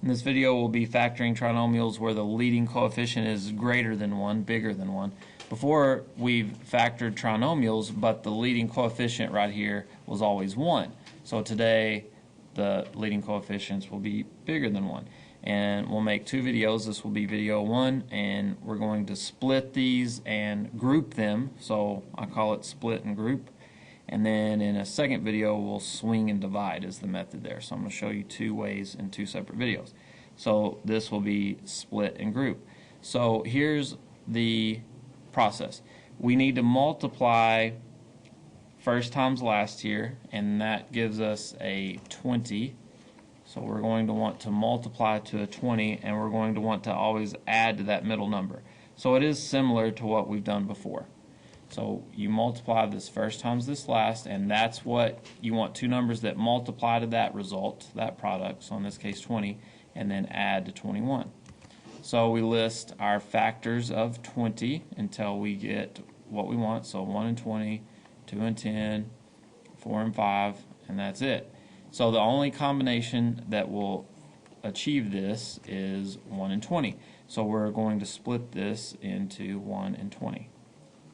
In this video, we'll be factoring trinomials where the leading coefficient is greater than 1, bigger than 1. Before, we've factored trinomials, but the leading coefficient right here was always 1. So today, the leading coefficients will be bigger than 1. And we'll make two videos. This will be video 1, and we're going to split these and group them. So I call it split and group. And then in a second video, we'll swing and divide is the method there. So I'm going to show you two ways in two separate videos. So this will be split and group. So here's the process. We need to multiply first times last here, and that gives us a 20. So we're going to want to multiply to a 20, and we're going to want to always add to that middle number. So it is similar to what we've done before. So you multiply this first times this last, and that's what you want, two numbers that multiply to that result, that product, so in this case 20, and then add to 21. So we list our factors of 20 until we get what we want, so 1 and 20, 2 and 10, 4 and 5, and that's it. So the only combination that will achieve this is 1 and 20. So we're going to split this into 1 and 20.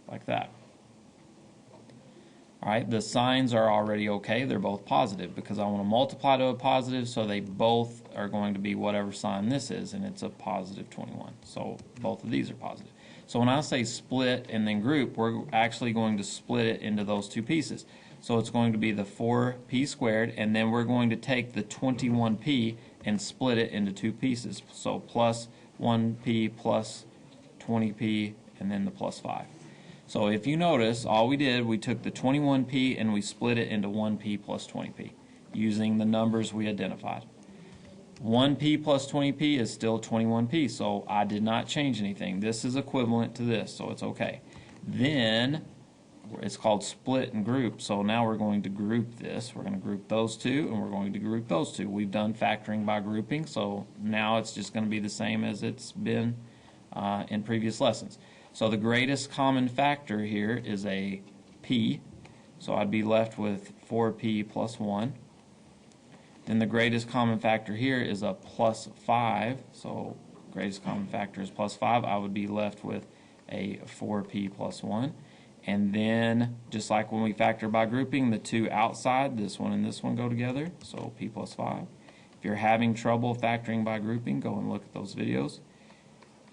Like that. Alright, the signs are already okay. They're both positive because I want to multiply to a positive, so they both are going to be whatever sign this is, and it's a positive 21. So both of these are positive. So when I say split and then group, we're actually going to split it into those two pieces. So it's going to be the 4p squared, and then we're going to take the 21p and split it into two pieces. So plus 1p plus 20p, and then the plus 5. So if you notice, all we did, we took the 21p and we split it into 1p plus 20p using the numbers we identified. 1p plus 20p is still 21p, so I did not change anything. This is equivalent to this, so it's okay. Then it's called split and group, so now we're going to group this. We're going to group those two, and we're going to group those two. We've done factoring by grouping, so now it's just going to be the same as it's been in previous lessons. So the greatest common factor here is a p, so I'd be left with 4p plus 1. Then the greatest common factor here is a plus 5, so greatest common factor is plus 5. I would be left with a 4p plus 1. And then, just like when we factor by grouping, the two outside, this one and this one, go together, so p plus 5. If you're having trouble factoring by grouping, go and look at those videos.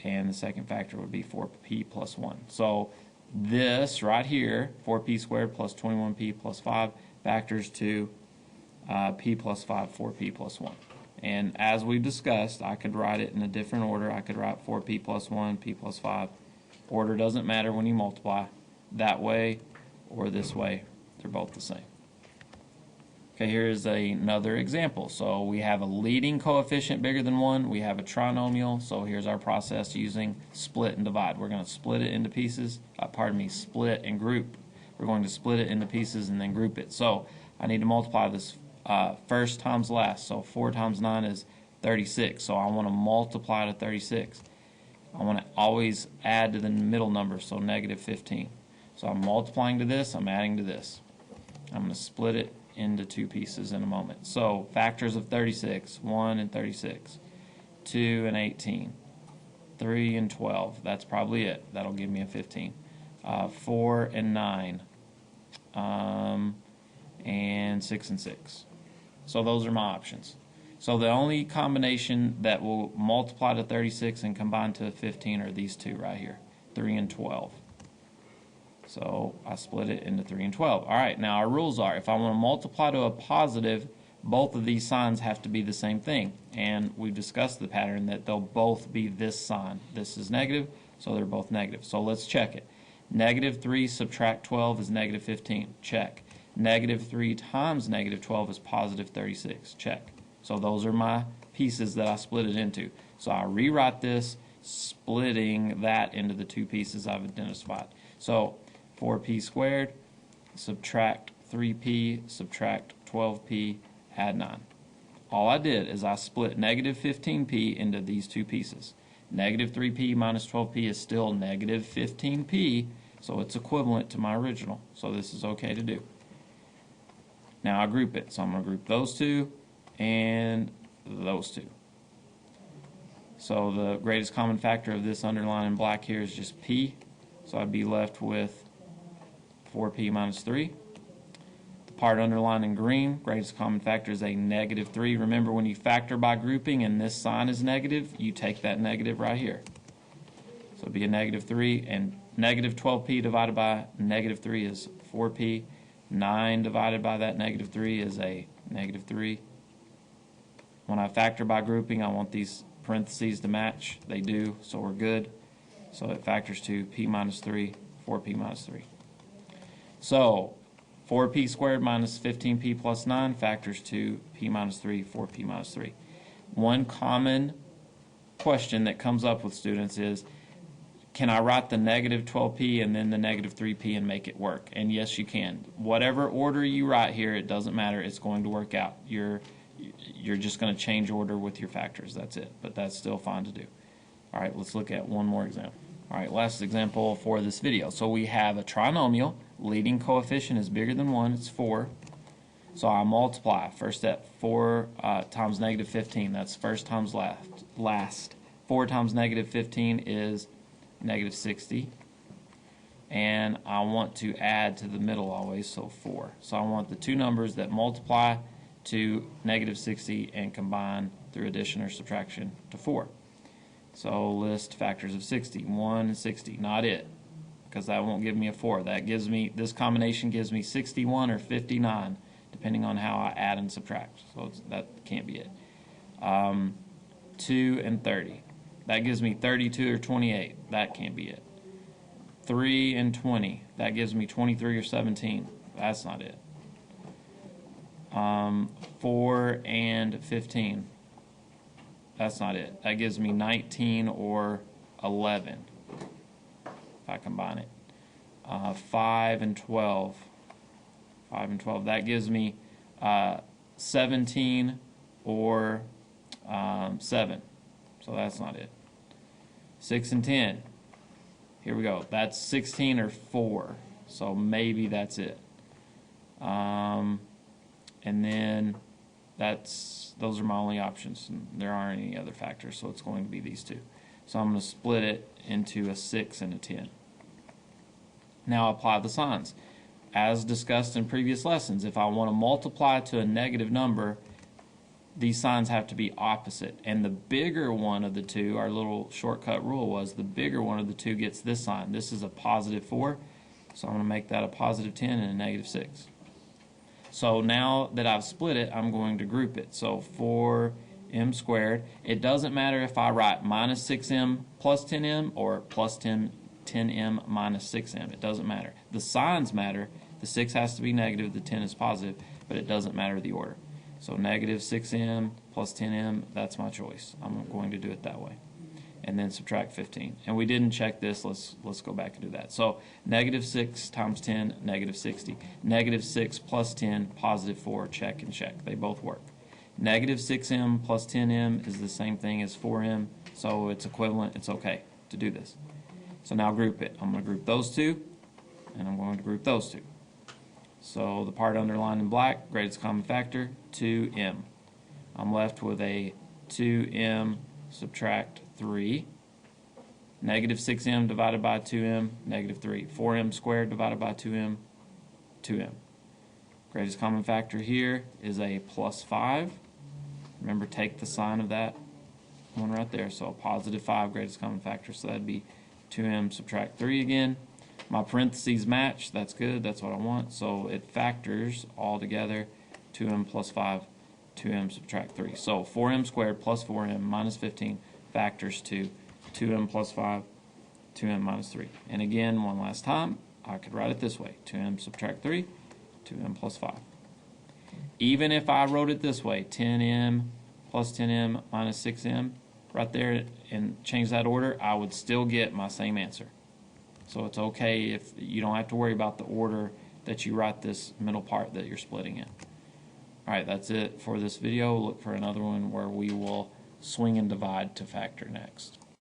And the second factor would be 4p plus 1. So this right here, 4p squared plus 21p plus 5, factors to p plus 5, 4p plus 1. And as we discussed, I could write it in a different order. I could write 4p plus 1, p plus 5. Order doesn't matter when you multiply. That way or this way, they're both the same. Okay, here's another example. So we have a leading coefficient bigger than 1. We have a trinomial. So here's our process using split and divide. We're going to split it into pieces. Split and group. We're going to split it into pieces and then group it. So I need to multiply this first times last. So 4 times 9 is 36. So I want to multiply to 36. I want to always add to the middle number, so negative 15. So I'm multiplying to this. I'm adding to this. I'm going to split it into two pieces in a moment. So factors of 36, 1 and 36, 2 and 18, 3 and 12, that's probably it. That'll give me a 15. 4 and 9, and 6 and 6. So those are my options. So the only combination that will multiply to 36 and combine to 15 are these two right here, 3 and 12. So I split it into 3 and 12. All right, now our rules are, if I want to multiply to a positive, both of these signs have to be the same thing. And we've discussed the pattern that they'll both be this sign. This is negative, so they're both negative. So let's check it. Negative 3 subtract 12 is negative 15. Check. Negative 3 times negative 12 is positive 36. Check. So those are my pieces that I split it into. So I rewrite this, splitting that into the two pieces I've identified. So 4p squared, subtract 3p, subtract 12p, add 9. All I did is I split negative 15p into these two pieces. Negative 3p minus 12p is still negative 15p, so it's equivalent to my original. So this is okay to do. Now I group it. So I'm going to group those two and those two. So the greatest common factor of this underlined in black here is just p. So I'd be left with 4p minus 3. The part underlined in green, greatest common factor is a negative 3. Remember, when you factor by grouping and this sign is negative, you take that negative right here. So it'd be a negative 3, and negative 12p divided by negative 3 is 4p. 9 divided by that negative 3 is a negative 3. When I factor by grouping, I want these parentheses to match. They do, so we're good. So it factors to p minus 3, 4p minus 3. So 4p squared minus 15p plus 9 factors to p minus 3, 4p minus 3. One common question that comes up with students is, can I write the negative 12p and then the negative 3p and make it work? And yes, you can. Whatever order you write here, it doesn't matter. It's going to work out. You're just going to change order with your factors. That's it. But that's still fine to do. All right, let's look at one more example. All right, last example for this video. So we have a trinomial. Leading coefficient is bigger than 1. It's 4. So I multiply. First step, 4 times negative 15. That's first times last. 4 times negative 15 is negative 60, and I want to add to the middle always, so 4. So I want the two numbers that multiply to negative 60 and combine through addition or subtraction to 4. So list factors of 60. 1 and 60, not it, because that won't give me a 4. That gives me, this combination gives me 61 or 59, depending on how I add and subtract. So that can't be it. 2 and 30. That gives me 32 or 28. That can't be it. 3 and 20. That gives me 23 or 17. That's not it. 4 and 15. That's not it. That gives me 19 or 11 if I combine it. 5 and 12. 5 and 12. That gives me 17 or 7. So that's not it. 6 and 10. Here we go. That's 16 or 4. So maybe that's it. And then those are my only options. There aren't any other factors, so it's going to be these two. So I'm going to split it into a 6 and a 10. Now apply the signs. As discussed in previous lessons, if I want to multiply to a negative number, these signs have to be opposite, and the bigger one of the two, our little shortcut rule was the bigger one of the two gets this sign. This is a positive 4, so I'm going to make that a positive 10 and a negative 6. So now that I've split it, I'm going to group it. So 4m squared, it doesn't matter if I write minus 6m plus 10m or plus 10m minus 6m. It doesn't matter. The signs matter. The 6 has to be negative, the 10 is positive, but it doesn't matter the order. So negative 6m plus 10m, that's my choice. I'm going to do it that way. And then subtract 15. And we didn't check this. Let's go back and do that. So negative 6 times 10, negative 60. Negative 6 plus 10, positive 4, check and check. They both work. Negative 6m plus 10m is the same thing as 4m, so it's equivalent. It's okay to do this. So now group it. I'm going to group those two, and I'm going to group those two. So the part underlined in black, greatest common factor, 2m. I'm left with a 2m subtract 3. Negative 6m divided by 2m, negative 3. 4m squared divided by 2m, 2m. Greatest common factor here is a plus 5. Remember, take the sign of that one right there. So positive 5, greatest common factor. So that'd be 2m subtract 3 again. My parentheses match. That's good. That's what I want. So it factors all together. 2m plus 5, 2m subtract 3. So 4m squared plus 4m minus 15 factors to 2m plus 5, 2m minus 3. And again, one last time, I could write it this way. 2m subtract 3, 2m plus 5. Even if I wrote it this way, 10m plus 10m minus 6m, right there, and change that order, I would still get my same answer. So it's okay if you don't have to worry about the order that you write this middle part that you're splitting in. Alright, that's it for this video. Look for another one where we will swing and divide to factor next.